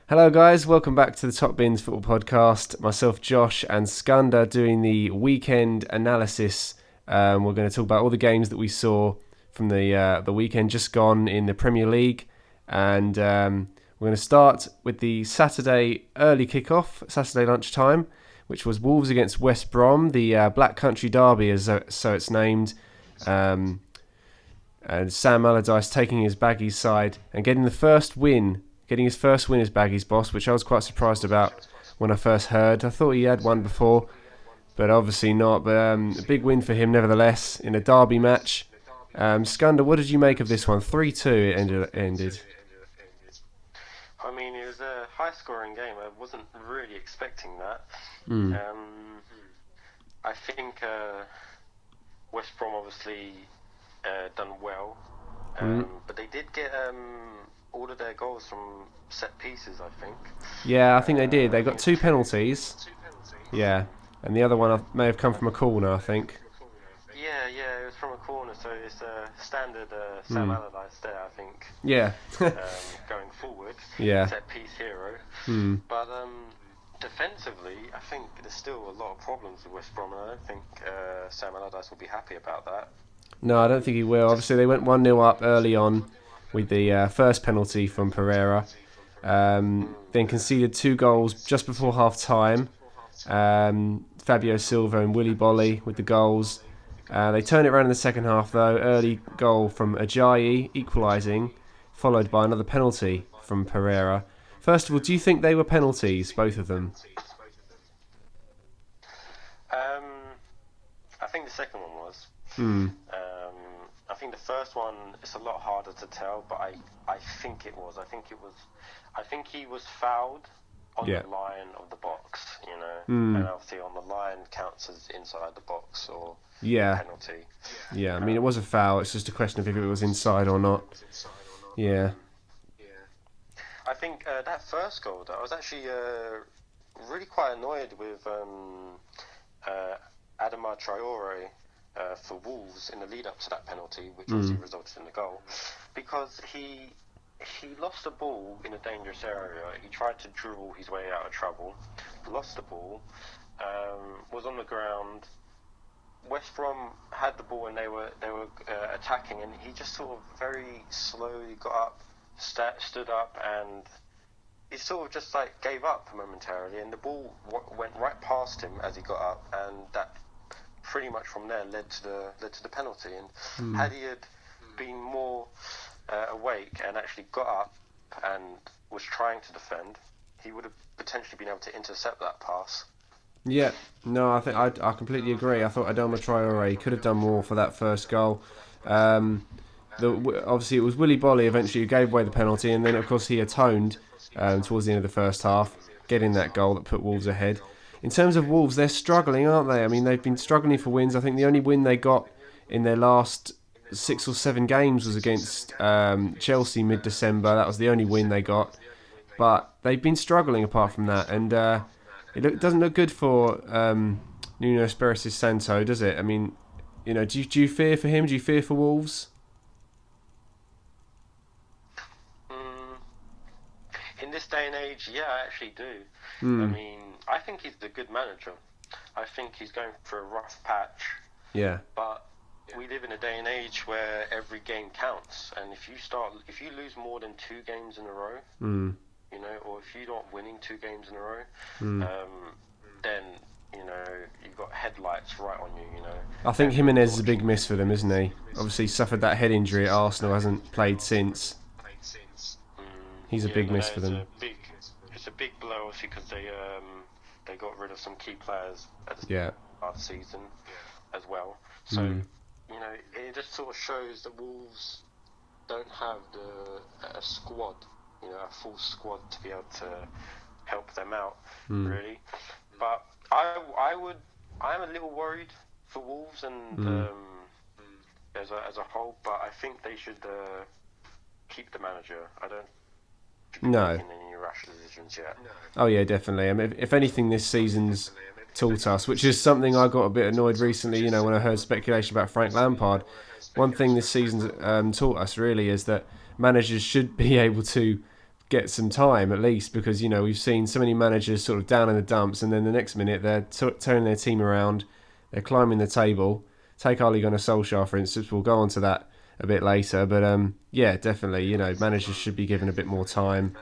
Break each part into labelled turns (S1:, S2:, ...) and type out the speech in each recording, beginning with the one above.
S1: Hello, guys. Welcome back to the Top Bins Football Podcast. Myself, Josh, and Skunda doing the weekend analysis. We're going to talk about all the games that we saw from the weekend just gone in the Premier League, and we're going to start with the Saturday early kickoff, Saturday lunchtime, which was Wolves against West Brom, the Black Country Derby, as so it's named. And Sam Allardyce taking his Baggies side and getting his first win as Baggies boss, which I was quite surprised about when I first heard. I thought he had won before, but obviously not. But a big win for him nevertheless in a derby match. Skunda, what did you make of this one? 3-2 it ended.
S2: I mean, it was a high-scoring game. I wasn't really expecting that. I think West Brom obviously done well, but they did get all of their goals from set pieces, I think.
S1: Yeah, I think they did. They got two penalties. Yeah, and the other one may have come from a corner, I think.
S2: Yeah, it was from a corner, so it's a standard Sam Allardyce there, I think.
S1: Yeah.
S2: Going forward,
S1: Yeah.
S2: set piece hero. But defensively, I think there's still a lot of problems with West Brom, and I don't think Sam Allardyce will be happy about that.
S1: No, I don't think he will. Obviously, they went 1-0 up early on with the first penalty from Pereira. Then conceded 2 goals just before half-time. Fabio Silva and Willy Bolly with the goals. They turned it around in the second half, though. Early goal from Ajayi, equalising, followed by another penalty from Pereira. First of all, do you think they were penalties, both of them?
S2: I think the second one was. I think the first one, it's a lot harder to tell, but I think it was. I think he was fouled on the line of the box, and obviously on the line counts as inside the box or penalty.
S1: Yeah, I mean, it was a foul. It's just a question of if it was inside or not. Yeah.
S2: I think that first goal, though, I was actually really quite annoyed with Adama Traore for Wolves in the lead up to that penalty, which obviously resulted in the goal, because he lost the ball in a dangerous area. He tried to dribble his way out of trouble, lost the ball, was on the ground. West Brom had the ball and they were attacking, and he just sort of very slowly got up, stood up, and he sort of just like gave up momentarily, and the ball went right past him as he got up, and that pretty much from there led to the penalty. And had he had been more awake and actually got up and was trying to defend, he would have potentially been able to intercept that pass.
S1: Yeah, no, I think I completely agree. I thought Adama Traore could have done more for that first goal. Obviously, it was Willy Bolly eventually who gave away the penalty, and then of course he atoned towards the end of the first half, getting that goal that put Wolves ahead. In terms of Wolves, they're struggling, aren't they? I mean, they've been struggling for wins. I think the only win they got in their last 6 or 7 games was against Chelsea mid-December. That was the only win they got. But they've been struggling apart from that. And it doesn't look good for Nuno Espirito Santo, does it? I mean, do you fear for him? Do you fear for Wolves?
S2: In this day and age, yeah, I actually do. I mean, I think he's a good manager. I think he's going for a rough patch.
S1: Yeah.
S2: But we live in a day and age where every game counts, and if you lose more than 2 games in a row, or if you're not winning 2 games in a row, then you've got headlights right on you.
S1: I think Jimenez is a big miss for them, isn't he? Obviously, he suffered that head injury at Arsenal, hasn't played since. He's a big miss for them.
S2: It's a big blow, obviously, because they got rid of some key players at the start of the season as well. So it just sort of shows that Wolves don't have a squad, a full squad to be able to help them out, really. But I'm a little worried for Wolves and as a whole, but I think they should keep the manager. I don't making any rash decisions yet.
S1: Oh yeah, definitely. I mean, if anything, this season's taught us, which is something I got a bit annoyed recently. When I heard speculation about Frank Lampard. One thing this season's taught us really is that managers should be able to get some time at least, because we've seen so many managers sort of down in the dumps, and then the next minute they're turning their team around, they're climbing the table. Take Ole Gunnar Solskjaer, for instance. We'll go on to that a bit later, but yeah, definitely, managers should be given a bit more time.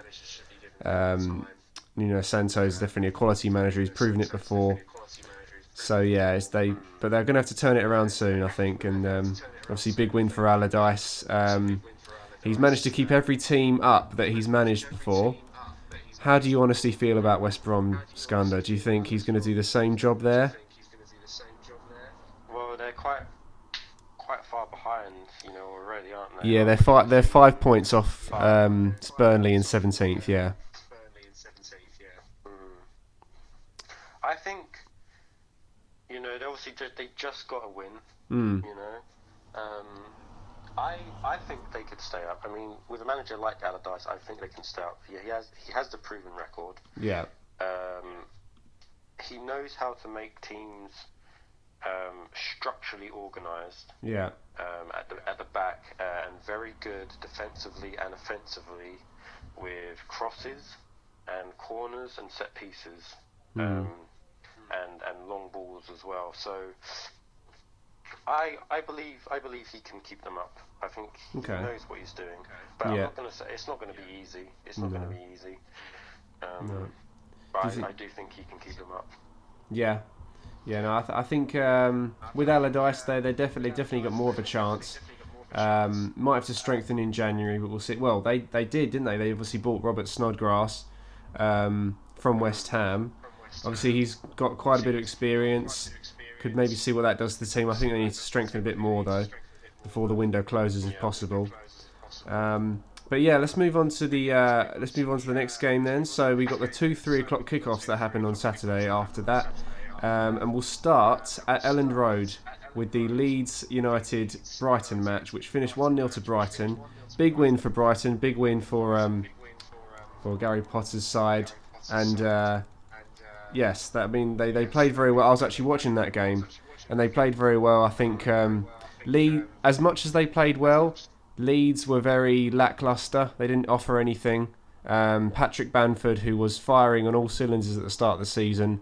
S1: Santo's definitely a quality manager. He's proven it before. So yeah, but they're going to have to turn it around soon, I think. And obviously, big win for Allardyce. He's managed to keep every team up that he's managed before. How do you honestly feel about West Brom, Skanda? Do you think he's going to do the same job there?
S2: Well, they're quite far behind, already, aren't they?
S1: Yeah, they're 5 points off Burnley in 17th. Yeah.
S2: I think, they just got a win. I think they could stay up. I mean, with a manager like Allardyce, I think they can stay up. He has the proven record.
S1: Yeah.
S2: He knows how to make teams structurally organised.
S1: Yeah.
S2: At the back, and very good defensively and offensively with crosses and corners and set pieces, and long balls as well. So I believe he can keep them up. I think he knows what he's doing. But I'm not going to say it's not going to be easy. It's not going to be easy. But I do think he can keep them up.
S1: Yeah. Yeah, no, I think with Allardyce, they definitely got more of a chance. Might have to strengthen in January, but we'll see. Well, they did, didn't they? They obviously bought Robert Snodgrass from West Ham. Obviously, he's got quite a bit of experience. Could maybe see what that does to the team. I think they need to strengthen a bit more though before the window closes, if possible. But yeah, let's move on to the next game then. So we got the 3 o'clock kickoffs that happened on Saturday. After that. And we'll start at Elland Road with the Leeds United Brighton match, which finished 1-0 to Brighton. Big win for Brighton, big win for Gary Potter's side. And yes, they played very well. I was actually watching that game, and they played very well. I think as much as they played well, Leeds were very lacklustre. They didn't offer anything. Patrick Bamford, who was firing on all cylinders at the start of the season,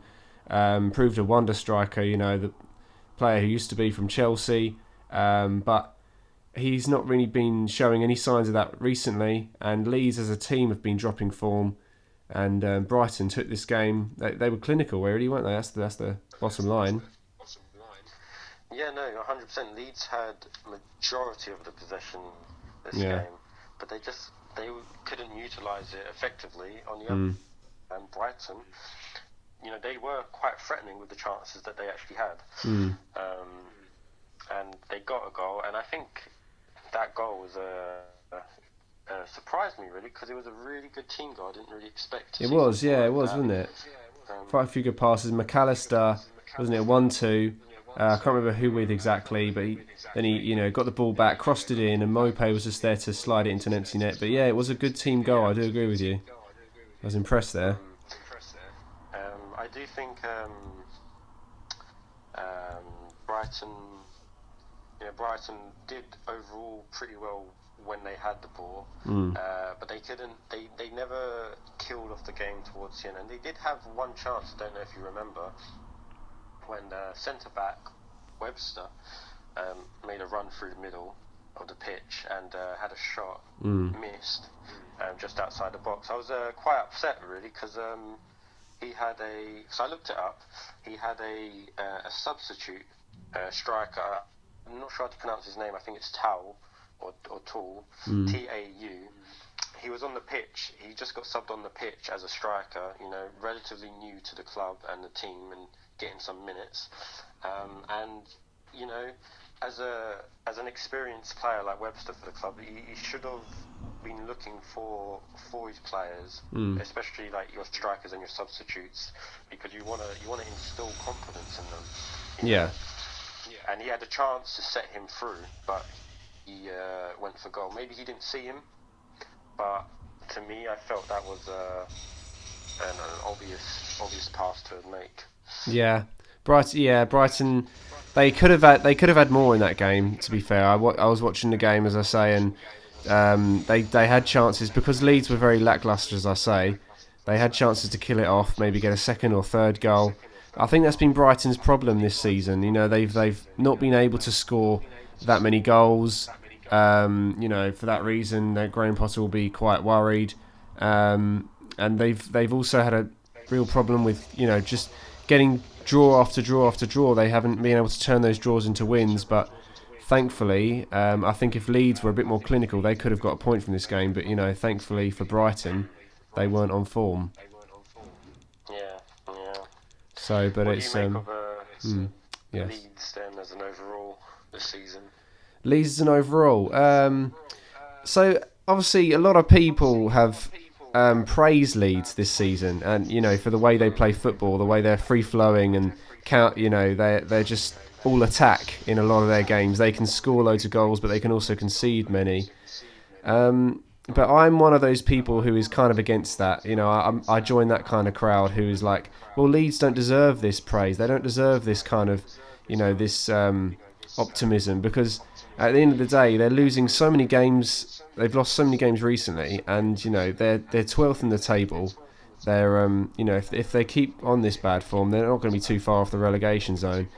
S1: proved a wonder striker, the player who used to be from Chelsea, but he's not really been showing any signs of that recently, and Leeds as a team have been dropping form, and Brighton took this game. They were clinical, really, weren't they? That's the bottom line.
S2: Yeah, no, 100%. Leeds had majority of the possession this game, but they couldn't utilise it effectively. On the other hand, Brighton, they were quite threatening with the chances that they actually had. And they got a goal, and I think that goal was surprised me, really, because it was a really good team goal. I didn't really expect to see it.
S1: It was, wasn't it? Quite a few good passes. McAllister, wasn't it, 1-2? I can't remember who with exactly, but he got the ball back, crossed it in, and Maupay was just there to slide it into an empty net. But yeah, it was a good team goal, I do agree with you. I was impressed there.
S2: I do think Brighton did overall pretty well when they had the ball, but they never killed off the game towards the end. And they did have one chance, I don't know if you remember, when centre-back Webster made a run through the middle of the pitch and had a shot, missed, just outside the box. I was quite upset, really, because he had so I looked it up, he had a substitute striker. I'm not sure how to pronounce his name. I think it's Tau or Tau, T-A-U. He was on the pitch. He just got subbed on the pitch as a striker, relatively new to the club and the team and getting some minutes. And as an experienced player like Webster for the club, he should have been looking for his players, especially like your strikers and your substitutes, because you want to instill confidence in them.
S1: Yeah.
S2: And he had a chance to set him through, but he went for goal. Maybe he didn't see him, but to me, I felt that was an obvious pass to make.
S1: Yeah, Brighton. They could have had more in that game. To be fair, I was watching the game, as I say, and They had chances because Leeds were very lacklustre, as I say. They had chances to kill it off, maybe get a second or third goal. I think that's been Brighton's problem this season. You know, they've not been able to score that many goals. You know, for that reason, Graham Potter will be quite worried. And they've also had a real problem with, you know, just getting draw after draw after draw. They haven't been able to turn those draws into wins, but thankfully, I think if Leeds were a bit more clinical, they could have got a point from this game. But, you know, thankfully for Brighton, they weren't on form.
S2: Yeah.
S1: So, but
S2: what
S1: it's
S2: do you make of
S1: yes.
S2: Leeds then as an overall this season?
S1: Leeds as an overall. So obviously, a lot of people have praised Leeds this season, and you know, for the way they play football, the way they're free flowing and you know, they're just all attack in a lot of their games. They can score loads of goals, but they can also concede many. But I'm one of those people who is kind of against that. You know, I join that kind of crowd who is like, well, Leeds don't deserve this praise. They don't deserve this kind of, you know, this optimism, because at the end of the day, they're losing so many games. They've lost so many games recently, and you know, they're 12th in the table. They're you know, if they keep on this bad form, they're not going to be too far off the relegation zone.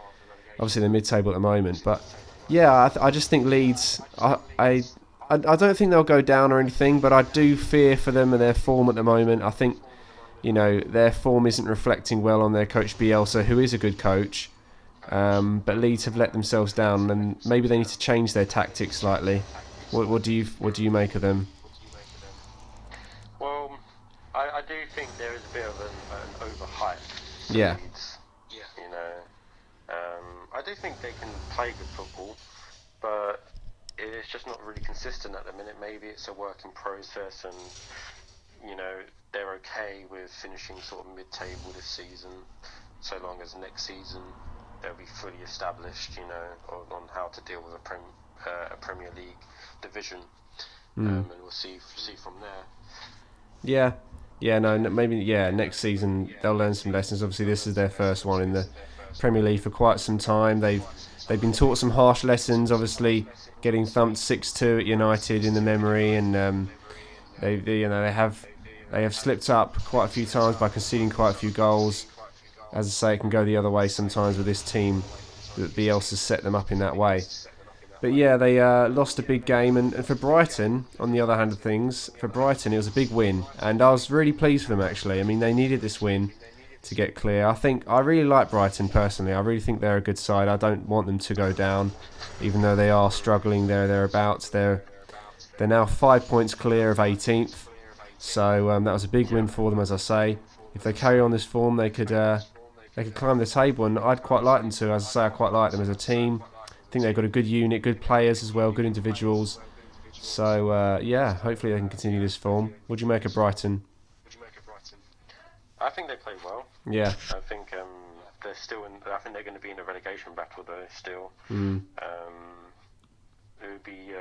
S1: Obviously, they're mid-table at the moment, but yeah, I just think Leeds. I don't think they'll go down or anything, but I do fear for them and their form at the moment. I think, you know, their form isn't reflecting well on their coach Bielsa, who is a good coach. But Leeds have let themselves down, and maybe they need to change their tactics slightly. What do you make of them?
S2: Well, I do think there is a bit of an overhype.
S1: Yeah.
S2: Leeds, you know, I do think they can play good football, but it's just not really consistent at the minute. Maybe it's a work in process, and you know, they're okay with finishing sort of mid-table this season, so long as next season they'll be fully established, you know, on how to deal with a Premier League division, and we'll see from there.
S1: Maybe next season they'll learn some lessons. Obviously, this is their first one in the Premier League for quite some time. They've been taught some harsh lessons. Obviously, getting thumped 6-2 at United in the memory, and they have slipped up quite a few times by conceding quite a few goals. As I say, it can go the other way sometimes with this team, that Bielsa set them up in that way. But yeah, they lost a big game, and for Brighton, on the other hand of things, for Brighton it was a big win, and I was really pleased for them actually. I mean, they needed this win to get clear. I really like Brighton personally. I really think they're a good side. I don't want them to go down, even though they are struggling thereabouts. They're now 5 points clear of 18th, so that was a big win for them, as I say. If they carry on this form, they could climb the table, and I'd quite like them to. As I say, I quite like them as a team. I think they've got a good unit, good players as well, good individuals. So hopefully they can continue this form. What do you make of Brighton?
S2: I think they play well.
S1: Yeah.
S2: I think they're still in. I think they're going to be in a relegation battle though. Still. It would be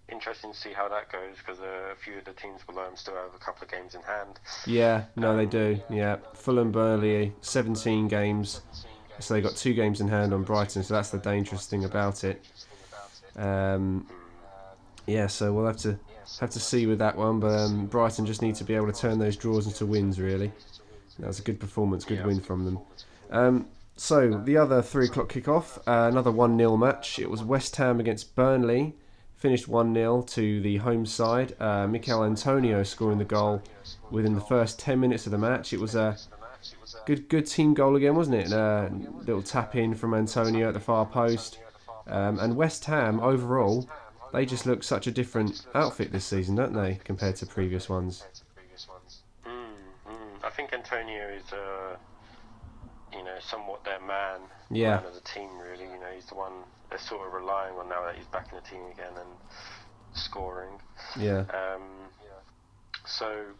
S2: interesting to see how that goes, because a few of the teams below them still have a couple of games in hand.
S1: Yeah, no, they do. Yeah, Fulham, Burnley, 17 games. So they got 2 games in hand on Brighton. So that's the dangerous thing about it. So we'll have to see with that one. But Brighton just need to be able to turn those draws into wins. Really, that was a good performance, good win from them. So the other 3 o'clock kickoff, another 1-0 match. It was West Ham against Burnley. Finished 1-0 to the home side. Mikel Antonio scoring the goal within the first 10 minutes of the match. It was a good team goal again, wasn't it? A little tap in from Antonio at the far post. And West Ham overall, they just look such a different outfit this season, don't they, compared to previous ones?
S2: I think Antonio is, somewhat their man of the team, really. You know, he's the one they're sort of relying on now that he's back in the team again and scoring.
S1: Yeah.
S2: So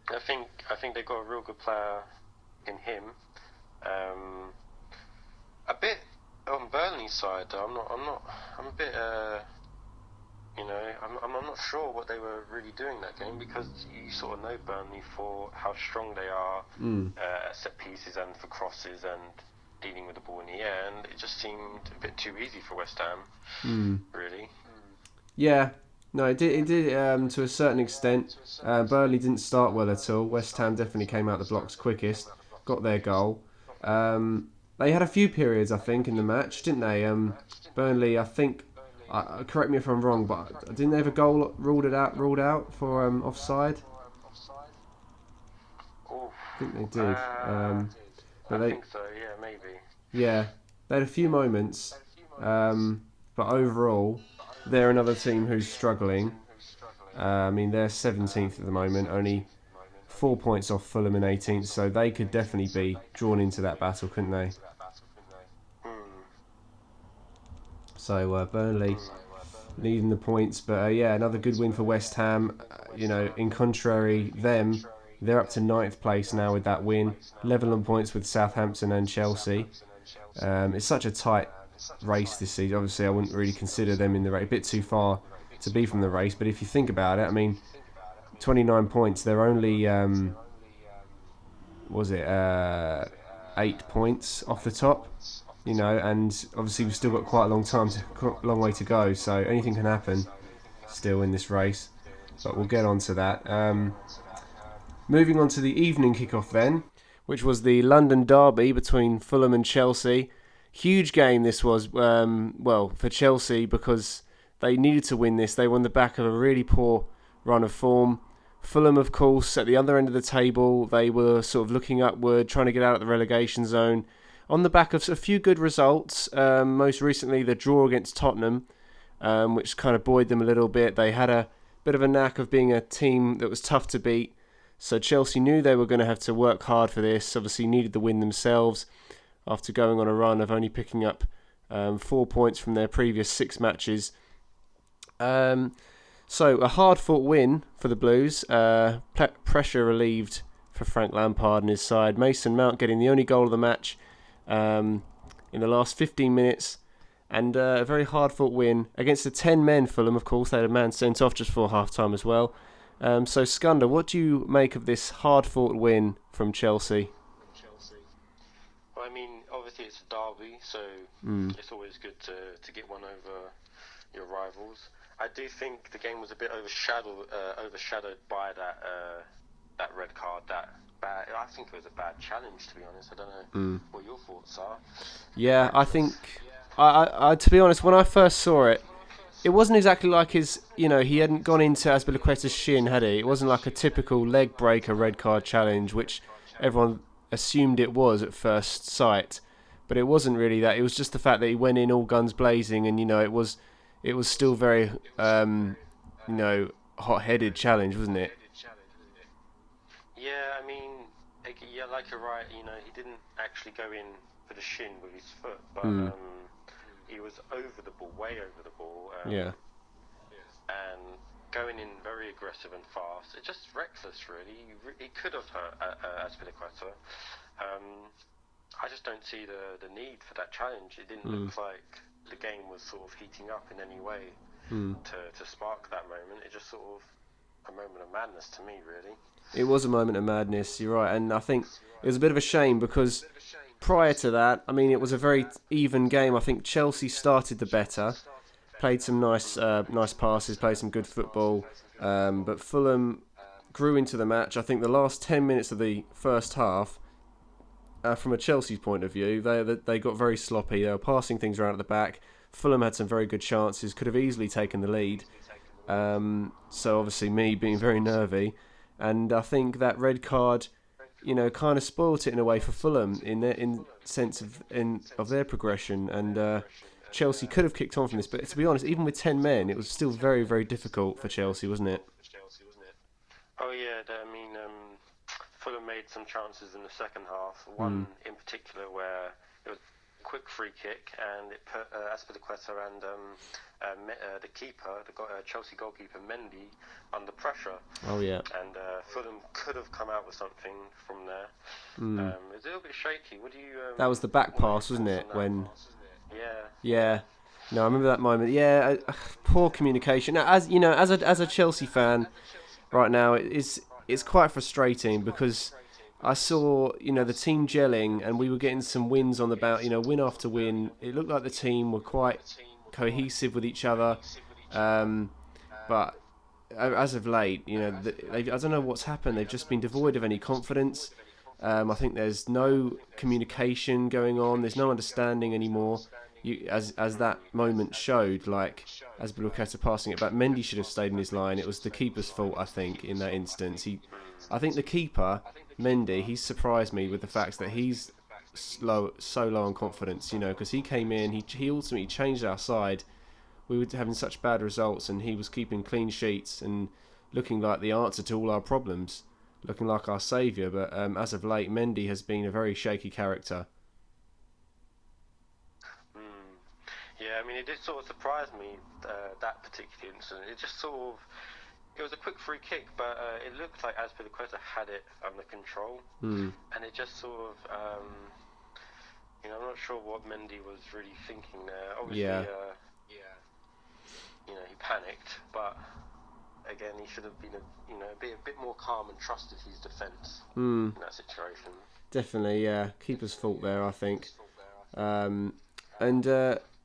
S2: I think they've got a real good player in him. A bit on Burnley's side, though, I'm a bit. I'm not sure what they were really doing that game, because you sort of know Burnley for how strong they are at set pieces and for crosses and dealing with the ball in the air, and it just seemed a bit too easy for West Ham, really.
S1: Yeah, No, it did to a certain extent. Burnley didn't start well at all. West Ham definitely came out the blocks quickest, got their goal. They had a few periods, I think, in the match, didn't they? Burnley, I think, correct me if I'm wrong, but didn't they have a goal ruled out for offside?
S2: Oof.
S1: I think they did.
S2: I
S1: But they,
S2: think so. Yeah, maybe.
S1: yeah, they had a few moments, but overall, they're another team who's struggling. I mean, they're 17th at the moment, only 4 points off Fulham in 18th, so they could definitely be drawn into that battle, couldn't they?
S2: Hmm.
S1: So Burnley leading the points, but yeah, another good win for West Ham. In contrary, they're up to ninth place now with that win, level on points with Southampton and Chelsea. It's such a tight race this season. Obviously, I wouldn't really consider them in the race. A bit too far to be from the race, but if you think about it, I mean, 29 points. They're only was it 8 points off the top, and obviously we've still got quite a long way to go. So anything can happen still in this race, but we'll get on to that. Moving on to the evening kickoff then, which was the London derby between Fulham and Chelsea. Huge game this was, for Chelsea because they needed to win this. They were on the back of a really poor run of form. Fulham, of course, at the other end of the table, they were sort of looking upward, trying to get out of the relegation zone. On the back of a few good results, most recently the draw against Tottenham, which kind of buoyed them a little bit. They had a bit of a knack of being a team that was tough to beat. So Chelsea knew they were going to have to work hard for this, obviously needed the win themselves after going on a run of only picking up 4 points from their previous 6 matches. So a hard-fought win for the Blues, pressure relieved for Frank Lampard and his side. Mason Mount getting the only goal of the match in the last 15 minutes, and a very hard-fought win against the 10 men Fulham, of course. They had a man sent off just before half-time as well. So Skunda, what do you make of this hard-fought win from Chelsea?
S2: Well, I mean, obviously it's a derby, so it's always good to get one over your rivals. I do think the game was a bit overshadowed by that red card. I think it was a bad challenge, to be honest. I don't know what your thoughts are.
S1: Yeah, I think I to be honest, when I first saw it, it wasn't exactly like he hadn't gone into Azpilicueta's shin, had he? It wasn't like a typical leg breaker red card challenge, which everyone assumed it was at first sight. But it wasn't really that. It was just the fact that he went in all guns blazing, and it was still very hot-headed challenge, wasn't it?
S2: Yeah, I mean, like you're right. He didn't actually go in for the shin with his foot, but he was over the ball, way over the ball.
S1: Yeah.
S2: And going in very aggressive and fast. It's just reckless, really. He could have hurt Azpilicueta. I just don't see the need for that challenge. It didn't look like the game was sort of heating up in any way to spark that moment. It just sort of a moment of madness to me, really.
S1: It was a moment of madness, you're right. And I think it was a bit of a shame because prior to that, I mean, it was a very even game. I think Chelsea started the better, played some nice passes, played some good football. But Fulham grew into the match. I think the last 10 minutes of the first half, from a Chelsea's point of view, they got very sloppy. They were passing things around at the back. Fulham had some very good chances, could have easily taken the lead. So obviously me being very nervy. And I think that red card, kind of spoilt it in a way for Fulham in sense of their progression. And Chelsea could have kicked on from this, but to be honest, even with 10 men, it was still very, very difficult for Chelsea, wasn't it?
S2: Oh yeah, I mean, Fulham made some chances in the second half. One in particular where it was a quick free kick, and it put Azpilicueta and the keeper, Chelsea goalkeeper Mendy, under pressure.
S1: Oh yeah.
S2: And Fulham could have come out with something from there. It was a little bit shaky. What do you?
S1: That was the back pass, wasn't it? When.
S2: Yeah.
S1: Yeah. No, I remember that moment. Yeah, poor communication. Now, as a Chelsea fan, right now it's quite frustrating because I saw the team gelling and we were getting some wins on the bout. Win after win. It looked like the team were quite cohesive with each other. But but as of late, I don't know what's happened. They've just been devoid of any confidence. I think there's no communication going on. There's no understanding anymore. As that moment showed, like as Biluketa passing it back, Mendy should have stayed in his line. It was the keeper's fault, I think, in that instance. I think the keeper, Mendy, he's surprised me with the fact that he's so low on confidence. Because he came in, he ultimately changed our side. We were having such bad results, and he was keeping clean sheets and looking like the answer to all our problems, looking like our saviour. But as of late, Mendy has been a very shaky character.
S2: Yeah, I mean, it did sort of surprise me, that particular incident. It just it was a quick free kick, but it looked like Azpilicueta had it under control. And it just sort of, I'm not sure what Mendy was really thinking there. Obviously, he panicked, but again, he should have been a bit more calm and trusted his defence in that situation.
S1: Definitely, yeah. Keeper's fault there, I think.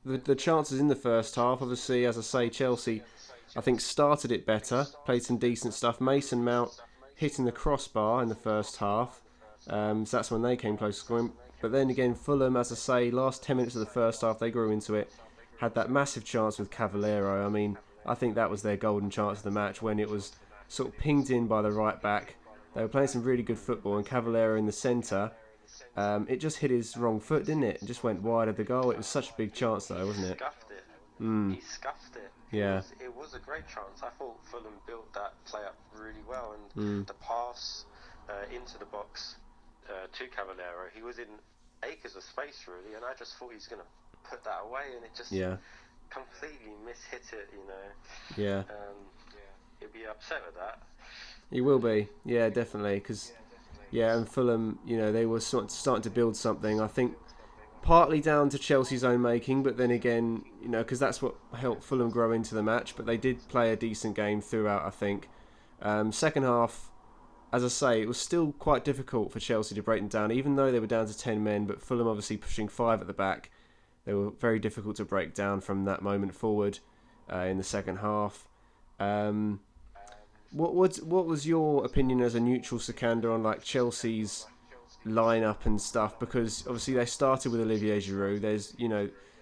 S1: The chances in the first half, obviously, as I say, Chelsea, I think, started it better, played some decent stuff. Mason Mount hitting the crossbar in the first half, so that's when they came close to scoring. But then again, Fulham, as I say, last 10 minutes of the first half, they grew into it, had that massive chance with Cavallero. I mean, I think that was their golden chance of the match when it was sort of pinged in by the right back. They were playing some really good football, and Cavallero in the centre, it just hit his wrong foot, didn't it? It just went wide of the goal. It was such a big chance, though, wasn't it?
S2: He scuffed it.
S1: Yeah.
S2: It was a great chance. I thought Fulham built that play up really well, and the pass into the box to Cavallero, he was in acres of space, really, and I just thought he was going to put that away, and it just completely mishit it,
S1: Yeah.
S2: He'll be upset with that.
S1: He will be, yeah, definitely, because... Yeah, and Fulham, they were starting to build something. I think partly down to Chelsea's own making, but then again, because that's what helped Fulham grow into the match. But they did play a decent game throughout, I think. Second half, as I say, it was still quite difficult for Chelsea to break them down, even though they were down to 10 men. But Fulham obviously pushing 5 at the back. They were very difficult to break down from that moment forward in the second half. What was your opinion as a neutral, Sikander, on like Chelsea's lineup and stuff? Because obviously they started with Olivier Giroud. There's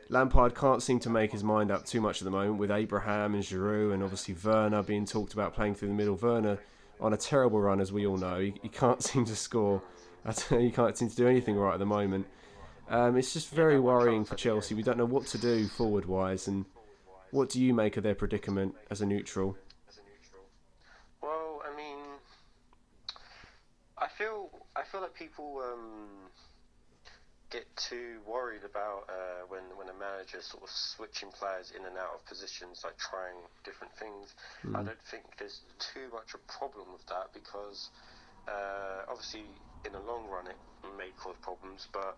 S1: Lampard can't seem to make his mind up too much at the moment with Abraham and Giroud, and obviously Werner being talked about playing through the middle. Werner on a terrible run, as we all know. He can't seem to score. He can't seem to do anything right at the moment. It's just very worrying for Chelsea. We don't know what to do forward wise. And what do you make of their predicament as a neutral?
S2: I feel like people get too worried about when a manager sort of switching players in and out of positions, like trying different things. I don't think there's too much a problem with that because obviously in the long run it may cause problems, but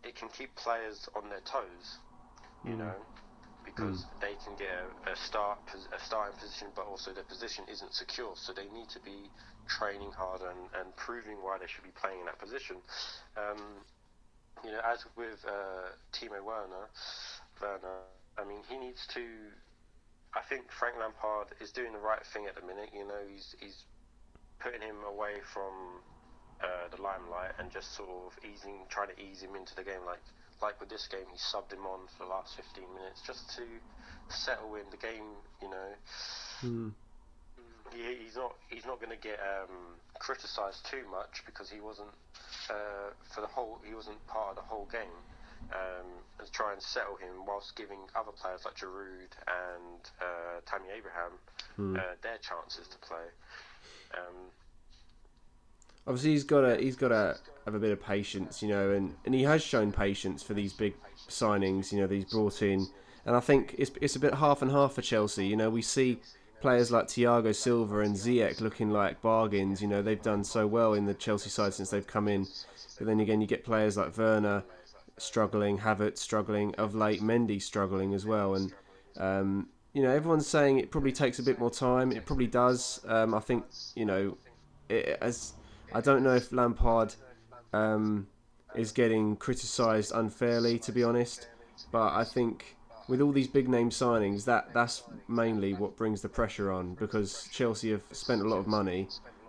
S2: it can keep players on their toes, because they can get a starting position, but also their position isn't secure, so they need to be training hard and proving why they should be playing in that position. As with Timo Werner, I mean, he needs to... I think Frank Lampard is doing the right thing at the minute. He's putting him away from the limelight and just sort of trying to ease him into the game. Like with this game, he subbed him on for the last 15 minutes just to settle in the game. He's not going to get criticised too much because he wasn't he wasn't part of the whole game. And try and settle him whilst giving other players like Giroud and Tammy Abraham their chances to play.
S1: Obviously, he's got to have a bit of patience, and he has shown patience for these big signings, that he's brought in. And I think it's a bit half and half for Chelsea. We see players like Thiago Silva and Ziyech looking like bargains. They've done so well in the Chelsea side since they've come in. But then again, you get players like Werner struggling, Havertz struggling, of late Mendy struggling as well. And everyone's saying it probably takes a bit more time. It probably does. I think I don't know if Lampard is getting criticised unfairly, to be honest. But I think with all these big name signings, that's mainly what brings the pressure on, because Chelsea have spent a lot of money,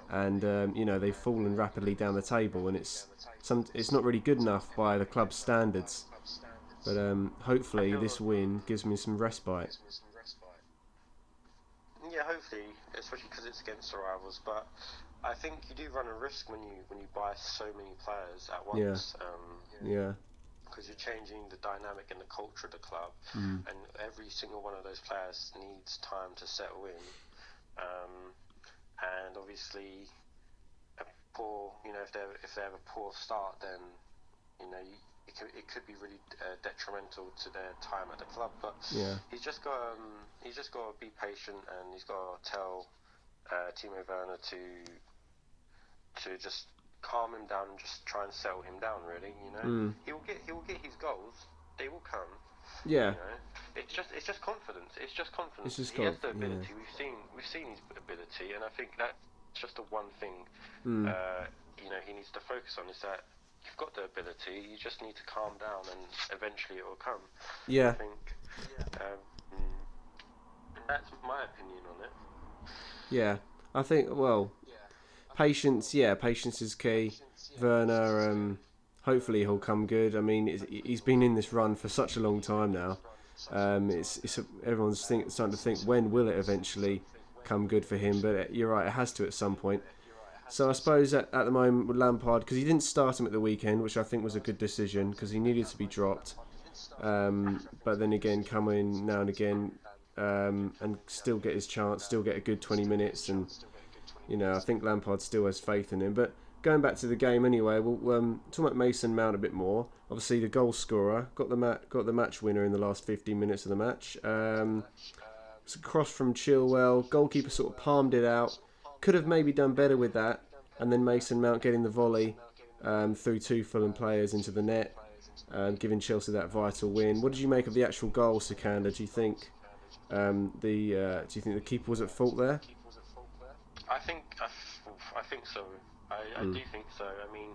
S1: and they've fallen rapidly down the table, and it's not really good enough by the club's standards. But hopefully this win gives me some respite.
S2: Yeah, hopefully, especially because it's against the rivals. But I think you do run a risk when you buy so many players at once.
S1: Yeah.
S2: Because you're changing the dynamic and the culture of the club, and every single one of those players needs time to settle in. And obviously, if they have a poor start, then it could be really detrimental to their time at the club. But he's just got to be patient, and he's got to tell Timo Werner to just calm him down and just try and settle him down. Really, he will get his goals. They will come.
S1: Yeah.
S2: It's just confidence. He has the ability. Yeah. We've seen his ability, and I think that's just the one thing he needs to focus on, is that you've got the ability. You just need to calm down, and eventually it will come.
S1: Yeah.
S2: I think that's my opinion on it.
S1: Yeah, I think patience. Yeah, patience is key. Werner, hopefully he'll come good. I mean, he's been in this run for such a long time now. Everyone's starting to think, when will it eventually come good for him? But you're right, it has to at some point. So I suppose at the moment with Lampard, because he didn't start him at the weekend, which I think was a good decision, because he needed to be dropped. But then again, come in now and again and still get his chance, still get a good 20 minutes, and I think Lampard still has faith in him. But going back to the game anyway, we'll talk about Mason Mount a bit more. Obviously, the goal scorer got the match winner in the last 15 minutes of the match. It's a cross from Chilwell. Goalkeeper sort of palmed it out. Could have maybe done better with that. And then Mason Mount getting the volley through two Fulham players into the net, giving Chelsea that vital win. What did you make of the actual goal, Sikander? Do you think the keeper was at fault there?
S2: I think so. I do think so. I mean,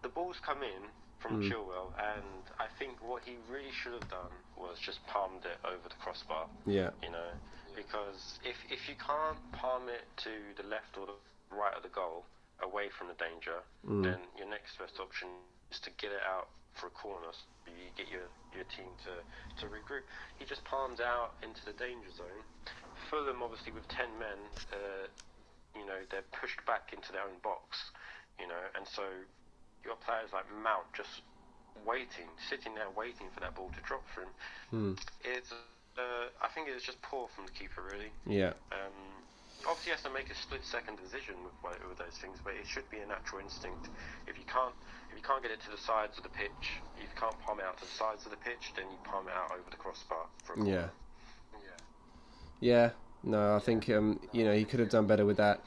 S2: the ball's come in from Chilwell, and I think what he really should have done was just palmed it over the crossbar.
S1: Yeah.
S2: Because if you can't palm it to the left or the right of the goal, away from the danger, then your next best option is to get it out for a corner. So you get your team to regroup. He just palmed out into the danger zone. Fulham, obviously, with 10 men, they're pushed back into their own box, and so you got players like Mount just sitting there waiting for that ball to drop for him. I think it was just poor from the keeper, really.
S1: Yeah.
S2: Obviously, he has to make a split-second decision with those things, but it should be a natural instinct. If you can't get it to the sides of the pitch, if you can't palm it out to the sides of the pitch, then you palm it out over the crossbar for a goal.
S1: Yeah. Yeah. No, I think he could have done better with that.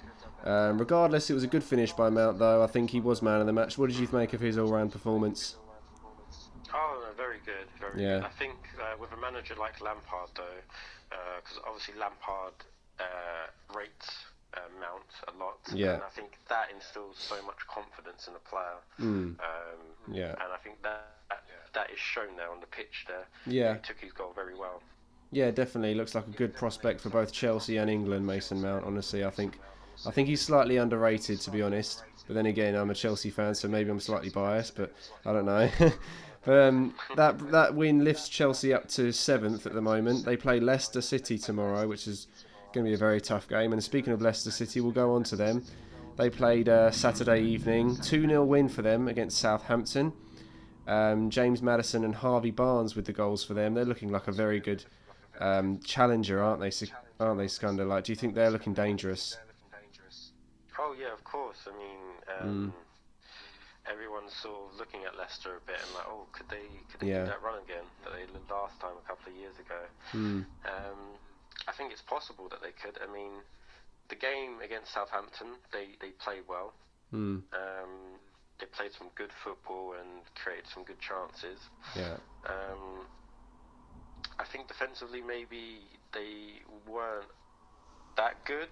S1: Regardless, it was a good finish by Mount, though. I think he was man of the match. What did you make of his all-round performance?
S2: Oh, no, very good, very good. I think with a manager like Lampard, though, because obviously Lampard rates Mount a lot, and I think that instills so much confidence in the player. And I think that is shown there on the pitch there. Yeah, he took his goal very well.
S1: Yeah, definitely looks like a good prospect for both Chelsea and England, Mason Mount. Honestly, I think he's slightly underrated, to be honest. But then again, I'm a Chelsea fan, so maybe I'm slightly biased, but I don't know. But that win lifts Chelsea up to 7th at the moment. They play Leicester City tomorrow, which is going to be a very tough game. And speaking of Leicester City, we'll go on to them. They played Saturday evening, 2-0 win for them against Southampton. James Maddison and Harvey Barnes with the goals for them. They're looking like a very good challenger, aren't they, Skander? Like, do you think they're looking dangerous?
S2: Oh yeah, of course. I mean, everyone's sort of looking at Leicester a bit and like, oh, could they do that run again that they did last time a couple of years ago? I think it's possible that they could. I mean, the game against Southampton, they played well. They played some good football and created some good chances. Yeah. I think defensively maybe they weren't that good.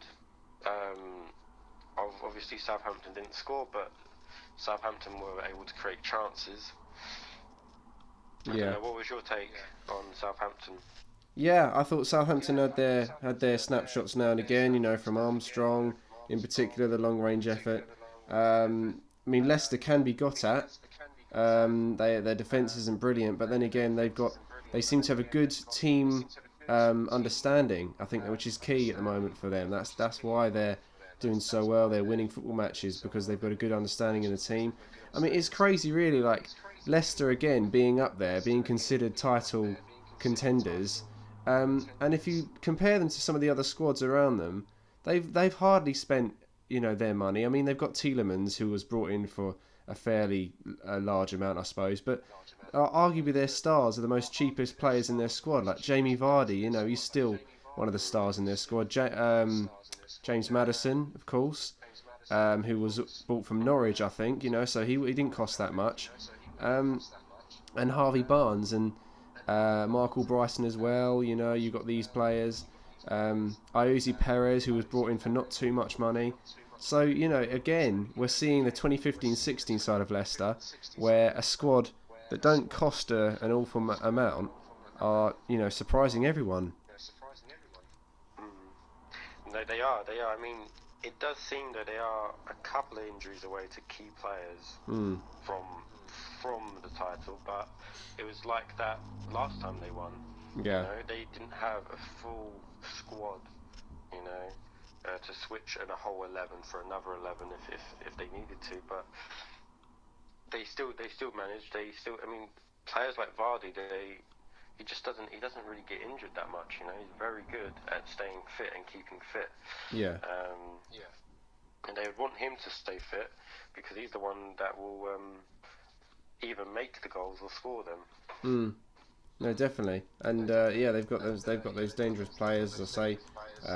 S2: Obviously Southampton didn't score, but Southampton were able to create chances.
S1: Yeah.
S2: What was your take on Southampton?
S1: Yeah, I thought Southampton had their snapshots now and again, from Armstrong, in particular the long range effort. I mean, Leicester can be got at. Their defence isn't brilliant, but then again they seem to have a good team understanding. I think which is key at the moment for them. That's why they're doing so well. They're winning football matches because they've got a good understanding in the team. I mean, it's crazy, really. Like Leicester again being up there, being considered title contenders. And if you compare them to some of the other squads around them, they've hardly spent their money. I mean, they've got Tielemans, who was brought in for a fairly large amount, I suppose, but arguably their stars are the most cheapest players in their squad. Like Jamie Vardy, he's still one of the stars in their squad. James Maddison, of course, who was bought from Norwich, I think. So he didn't cost that much. And Harvey Barnes and Michael Bryson as well. You got these players. Iosi Perez, who was brought in for not too much money. So, again, we're seeing the 2015-16 side of Leicester, where a squad that don't cost an awful amount are, surprising everyone.
S2: No, they are. I mean, it does seem that they are a couple of injuries away to key players from the title, but it was like that last time they won.
S1: Yeah.
S2: They didn't have a full squad, to switch in a whole 11 for another 11 if they needed to, but they still managed. I mean, players like Vardy, he doesn't really get injured that much. He's very good at staying fit and keeping fit.
S1: Yeah.
S2: And they would want him to stay fit because he's the one that will either make the goals or score them.
S1: No, definitely, and they've got those dangerous players, as I say,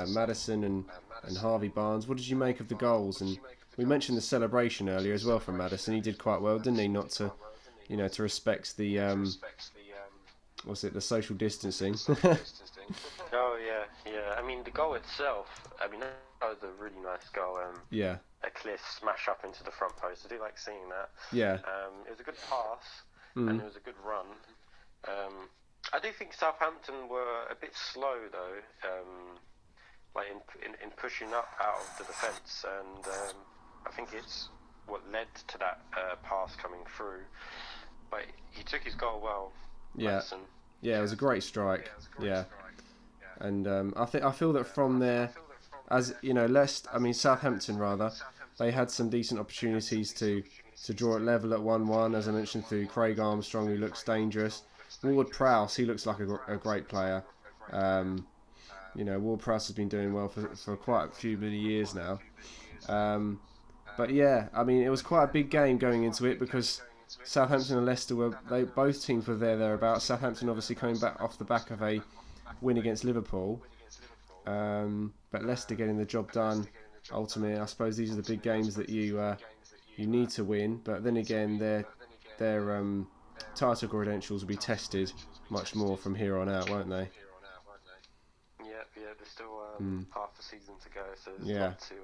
S1: Maddison and Harvey Barnes. What did you make of the goals? And we mentioned the celebration earlier as well from Maddison. He did quite well, didn't he? Not to, to respect the the social distancing.
S2: Oh yeah. I mean, the goal itself. I mean, that was a really nice goal.
S1: Yeah.
S2: A clear smash up into the front post. I do like seeing that.
S1: Yeah.
S2: It was a good pass and it was a good run. I do think Southampton were a bit slow though, like in pushing up out of the defence, and I think it's what led to that pass coming through. But he took his goal well.
S1: Yeah.
S2: Madison.
S1: Yeah, it was a great strike. Yeah. And I feel that from there, as Southampton rather, they had some decent opportunities to draw it level at 1-1, as I mentioned, through Craig Armstrong, who looks dangerous. Ward-Prowse, he looks like a great player. Ward-Prowse has been doing well for quite a few many years now. But yeah, I mean, it was quite a big game going into it because Southampton and Leicester both teams were thereabouts. Southampton obviously coming back off the back of a win against Liverpool, but Leicester getting the job done. Ultimately, I suppose these are the big games that you need to win. But then again, their title credentials will be tested much more from here on out, won't they?
S2: Yeah. There's still half the season to go, so there's
S1: Yeah.
S2: lot to.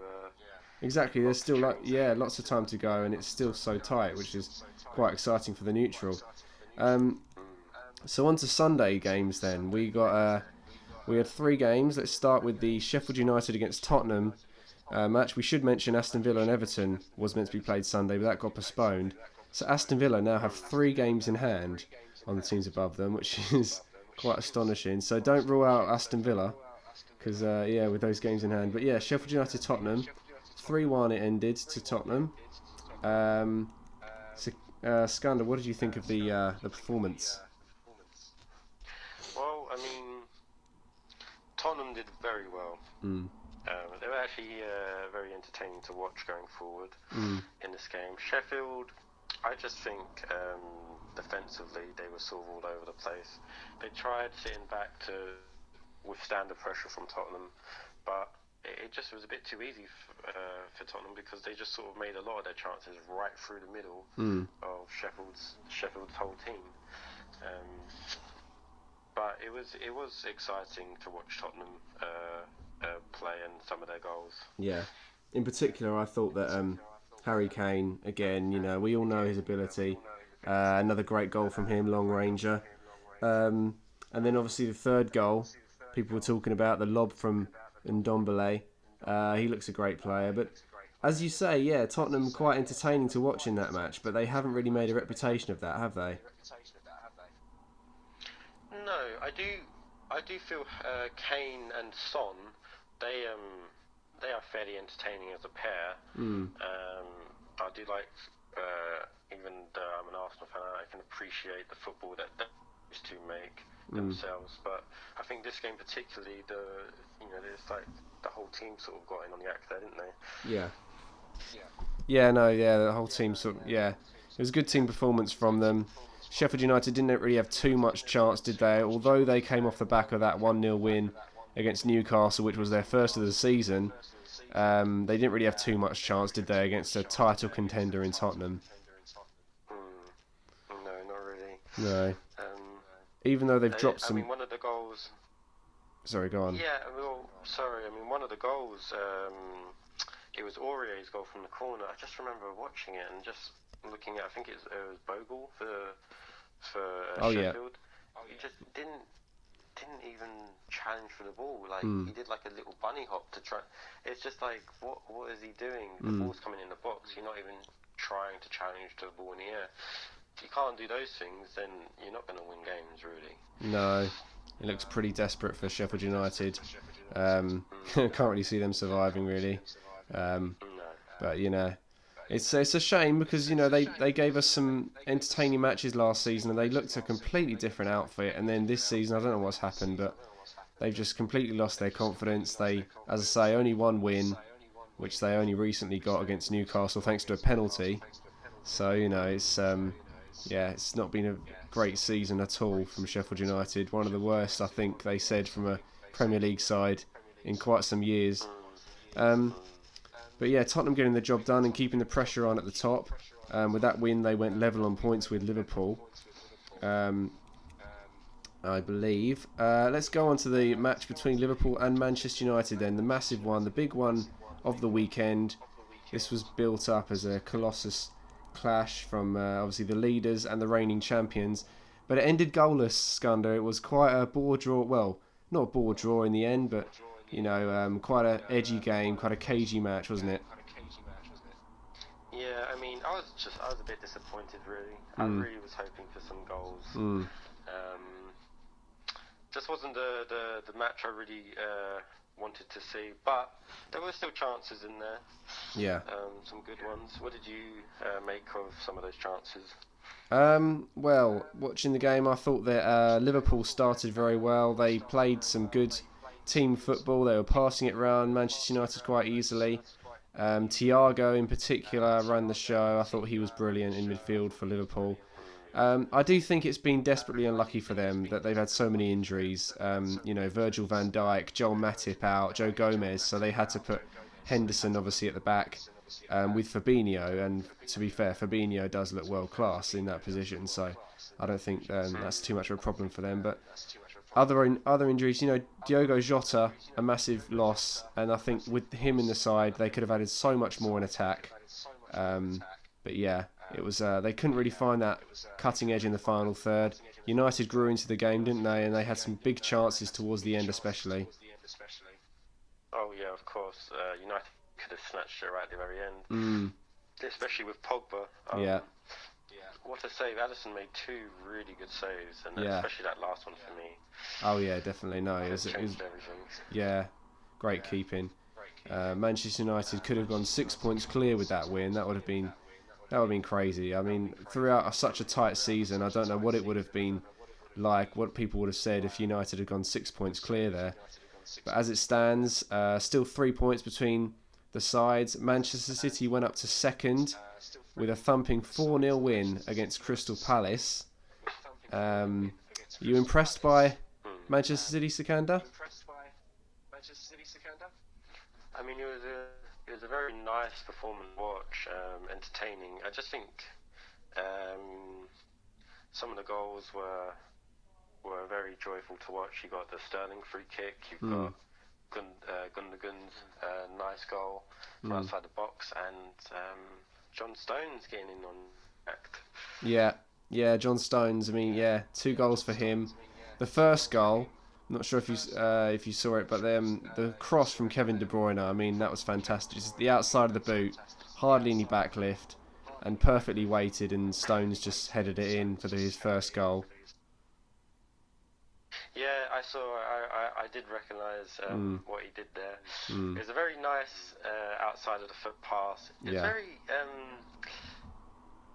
S1: Exactly. There's still lots of time to go, and it's still so tight, which is quite exciting for the neutral. So on to Sunday games then. We had 3 games. Let's start with the Sheffield United against Tottenham match. We should mention Aston Villa and Everton was meant to be played Sunday, but that got postponed. So Aston Villa now have 3 games in hand on the teams above them, which is quite astonishing. So don't rule out Aston Villa, because with those games in hand. But yeah, Sheffield United Tottenham, 3-1 it ended to Tottenham. Skander, what did you think of the performance?
S2: Well, I mean, Tottenham did very well. They were actually very entertaining to watch going forward in this game. Sheffield, I just think defensively they were sort of all over the place. They tried sitting back to withstand the pressure from Tottenham, but it just was a bit too easy for Tottenham because they just sort of made a lot of their chances right through the middle of Sheffield's whole team. But it was exciting to watch Tottenham play and some of their goals.
S1: Yeah, in particular, I thought that Harry Kane, again, we all know his ability. Another great goal from him, long ranger. And then obviously the third goal, people were talking about the lob from Ndombele. He looks a great player, but as you say, yeah, Tottenham quite entertaining to watch in that match, but they haven't really made a reputation of that, have they?
S2: No, I do feel Kane and Son, they are fairly entertaining as a pair. I do like, even though I'm an Arsenal fan, I can appreciate the football that those two make themselves. But I think this game particularly, there's like the whole team sort of got in on the act there, didn't they?
S1: Yeah. The whole team sort of, yeah. It was a good team performance from them. Sheffield United didn't really have too much chance, did they? Although they came off the back of that 1-0 win against Newcastle, which was their first of the season, they didn't really have too much chance, did they, against a title contender in Tottenham?
S2: No, not really.
S1: No. Even though they've dropped some...
S2: I mean, one of the goals...
S1: Sorry, go on.
S2: Yeah, well, sorry. I mean, one of the goals, it was Aurier's goal from the corner. I just remember watching it and just looking at, I think it was Bogle for Sheffield. Yeah. He just didn't even challenge for the ball. Like he did like a little bunny hop to try. It's just like, what is he doing? The ball's coming in the box. You're not even trying to challenge to the ball in the air. If you can't do those things, then you're not going to win games, really.
S1: No, it looks pretty desperate for Sheffield United. Can't really see them surviving, really. But it's a shame because they gave us some entertaining matches last season and they looked a completely different outfit. And then this season, I don't know what's happened, but they've just completely lost their confidence. They, as I say, only one win, which they only recently got against Newcastle thanks to a penalty. So it's not been a great season at all from Sheffield United. One of the worst, I think they said, from a Premier League side in quite some years. But yeah, Tottenham getting the job done and keeping the pressure on at the top. With that win, they went level on points with Liverpool, I believe. Let's go on to the match between Liverpool and Manchester United then. The massive one, the big one of the weekend. This was built up as a colossus clash from obviously the leaders and the reigning champions. But it ended goalless, Scunner. It was quite a bore draw. Well, not a bore draw in the end, but... quite an edgy game, quite a cagey match, wasn't it?
S2: Yeah, I mean, I was a bit disappointed, really. I really was hoping for some goals. Just wasn't the match I really wanted to see, but there were still chances in there.
S1: Yeah.
S2: Some good ones. What did you make of some of those chances?
S1: Well, watching the game, I thought that Liverpool started very well. They played some good team football. They were passing it around Manchester United quite easily. Thiago in particular ran the show. I thought he was brilliant in midfield for Liverpool. I do think it's been desperately unlucky for them that they've had so many injuries. Virgil van Dijk, Joel Matip out, Joe Gomez, so they had to put Henderson obviously at the back with Fabinho, and to be fair, Fabinho does look world class in that position, so I don't think that's too much of a problem for them. But other injuries, Diogo Jota, a massive loss, and I think with him in the side, they could have added so much more in attack. But yeah, it was they couldn't really find that cutting edge in the final third. United grew into the game, didn't they? And they had some big chances towards the end, especially.
S2: Oh yeah, of course. United could have snatched it right at the very end, especially with Pogba.
S1: Yeah.
S2: What a save. Alisson made two really good saves, and especially that last one for me.
S1: Oh yeah, definitely. No, it was yeah, great keeping. Manchester United could have gone 6 points clear with that win. That would have been crazy. I mean, throughout such a tight season, I don't know what it would have been like, what people would have said if United had gone 6 points clear there. But as it stands, still 3 points between the sides. Manchester City went up to second with a thumping 4-0 win against Crystal Palace. You impressed by Manchester City, Sikandar?
S2: I mean, it was a very nice performance to watch, entertaining. I just think some of the goals were very joyful to watch. You got the Sterling free kick, you've got Gundogan's nice goal from outside the box, and John Stones getting in on act.
S1: Yeah, Yeah, John Stones. I mean, yeah, 2 goals for him. The first goal, I'm not sure if you saw it, but the cross from Kevin De Bruyne. I mean, that was fantastic. Just the outside of the boot, hardly any backlift, and perfectly weighted. And Stones just headed it in for his first goal.
S2: Yeah, I saw. I did recognise what he did there.
S1: Mm.
S2: It was a very nice outside of the foot pass. It's
S1: Yeah.
S2: very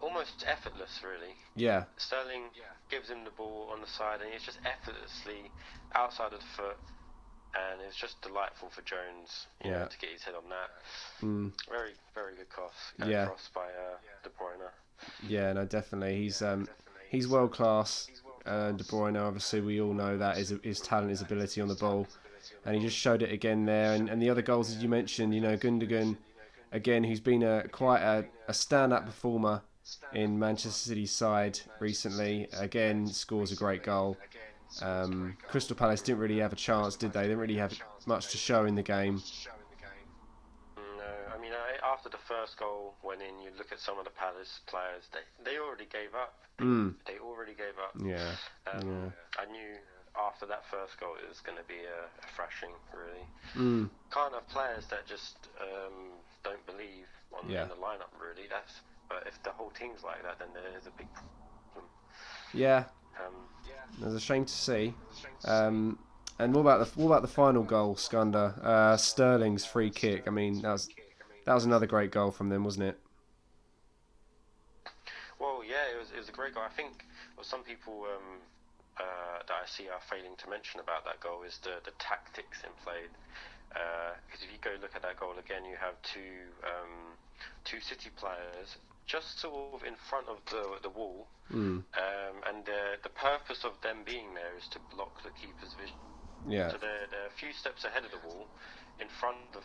S2: almost effortless, really.
S1: Yeah.
S2: Sterling gives him the ball on the side, and it's just effortlessly outside of the foot, and it's just delightful for Jones, you know, to get his head on that.
S1: Mm.
S2: Very, very good cross. Cross by De Bruyne.
S1: Yeah, no, definitely. He's world class. De Bruyne, obviously, we all know that his talent, his ability on the ball, and he just showed it again there. And the other goals, as you mentioned, you know, Gundogan, again, who's been quite a stand-up performer in Manchester City's side recently, again scores a great goal. Crystal Palace didn't really have a chance, did they? They didn't really have much to show in the game.
S2: No, I mean, after the first goal went in, you look at some of the Palace players, they already gave up. They already gave up.
S1: Yeah.
S2: I knew after that first goal it was going to be a thrashing, really. Can't have players that just don't believe in the lineup, really. But if the whole team's like that, then there is a big problem.
S1: Yeah. It's a shame to see. And what about the final goal, Skunda? Sterling's free kick. I mean, that was another great goal from them, wasn't it?
S2: Well, yeah, it was a great goal. I think what some people that I see are failing to mention about that goal is the tactics in play. Because if you go look at that goal again, you have two City players just sort of in front of the wall, and the purpose of them being there is to block the keeper's vision.
S1: Yeah.
S2: So they're a few steps ahead of the wall, in front of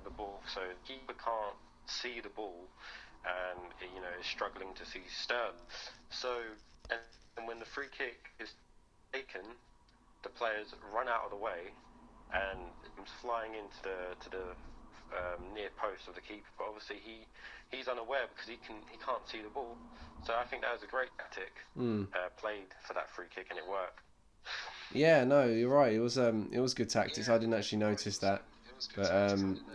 S2: the ball, so the keeper can't see the ball, and you know is struggling to see Sterling. So and when the free kick is taken, the players run out of the way, and it's flying into the near post of the keeper. But obviously he's unaware because he can't see the ball. So I think that was a great tactic played for that free kick, and it worked.
S1: Yeah, no, you're right. It was good tactics. I didn't actually notice that, but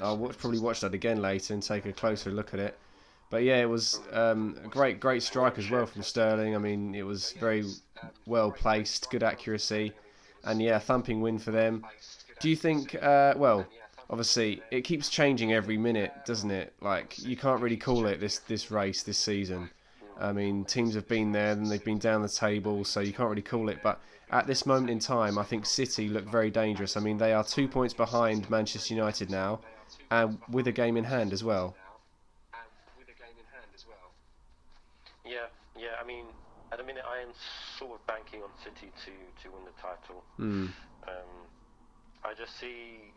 S1: I'll probably watch that again later and take a closer look at it. But yeah, it was a great strike as well from Sterling. I mean, it was very well placed, good accuracy, and yeah, thumping win for them. Do you think? Well, obviously, it keeps changing every minute, doesn't it? Like you can't really call it this race this season. I mean, teams have been there and they've been down the table, so you can't really call it. But at this moment in time, I think City look very dangerous. I mean, they are 2 points behind Manchester United now, and with a game in hand as well.
S2: Yeah. I mean, at the minute, I am sort of banking on City to win the title. I just see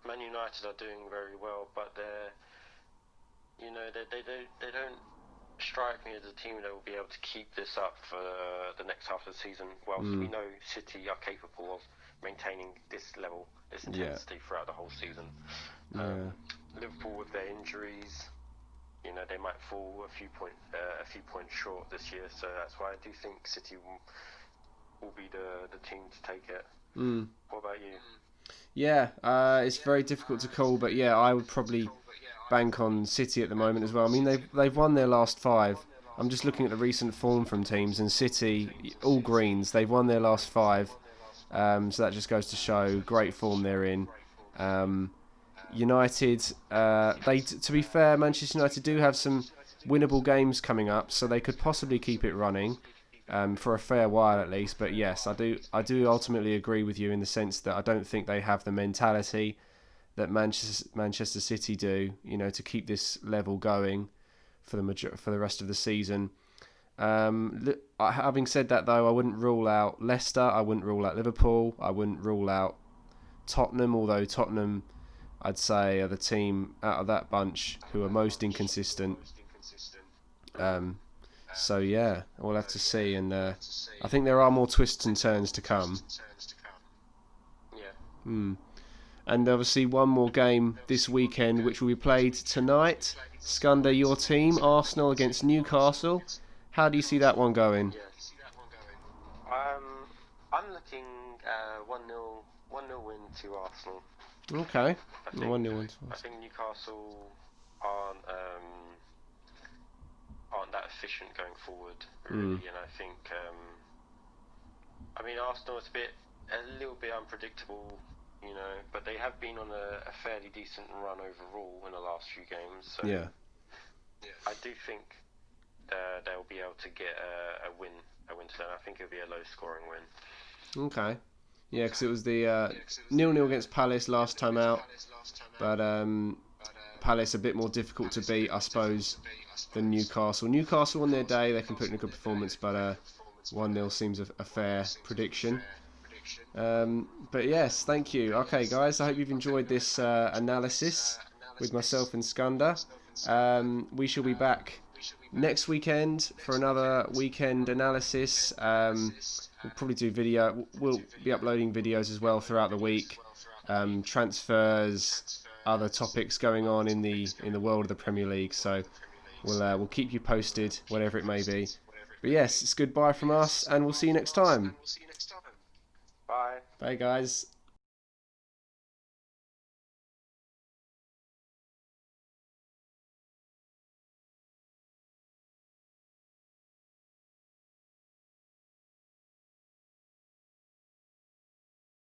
S2: Man United are doing very well, but they don't strike me as a team that will be able to keep this up for the next half of the season. Whilst we know City are capable of maintaining this level, this intensity throughout the whole season. Liverpool with their injuries, you know, they might fall a few points short this year. So that's why I do think City will be the team to take it. What about you?
S1: Yeah, it's very difficult to call, but yeah, I would probably bank on City at the moment as well. I mean, they've won their last 5. I'm just looking at the recent form from teams, and City, all greens, they've won their last 5. So that just goes to show great form they're in. United, to be fair, Manchester United do have some winnable games coming up, so they could possibly keep it running for a fair while at least. But yes, I do ultimately agree with you in the sense that I don't think they have the mentality that Manchester City do, you know, to keep this level going for the rest of the season. Having said that, though, I wouldn't rule out Leicester. I wouldn't rule out Liverpool. I wouldn't rule out Tottenham, although Tottenham, I'd say, are the team out of that bunch who are most inconsistent. So yeah, we'll have to see, and I think there are more twists and turns to come.
S2: Yeah.
S1: And obviously one more game this weekend, which will be played tonight. Skunda, your team, Arsenal against Newcastle. How do you see that one going?
S2: I'm looking 1-0 win to Arsenal.
S1: Okay. 1-0 win.
S2: I think Newcastle aren't that efficient going forward, really, and I think Arsenal is a little bit unpredictable, but they have been on a fairly decent run overall in the last few games. So
S1: yeah.
S2: I do think they'll be able to get a win today. I think it'll be a low-scoring win.
S1: Okay. Yeah, because it was the 0-0 against Palace last time out, but Palace a bit more difficult to beat, I suppose, than Newcastle. Newcastle on their day, they can put in a good performance, but 1-0 seems a fair prediction. But yes, thank you. Okay, guys, I hope you've enjoyed this analysis with myself and Skunda. We shall be back next weekend for another weekend analysis. We'll probably do video. We'll be uploading videos as well throughout the week. Transfers, other topics going on in the world of the Premier League. So we'll keep you posted, whatever it may be. But yes, it's goodbye from us, and we'll see you next time.
S2: Bye.
S1: Bye, guys.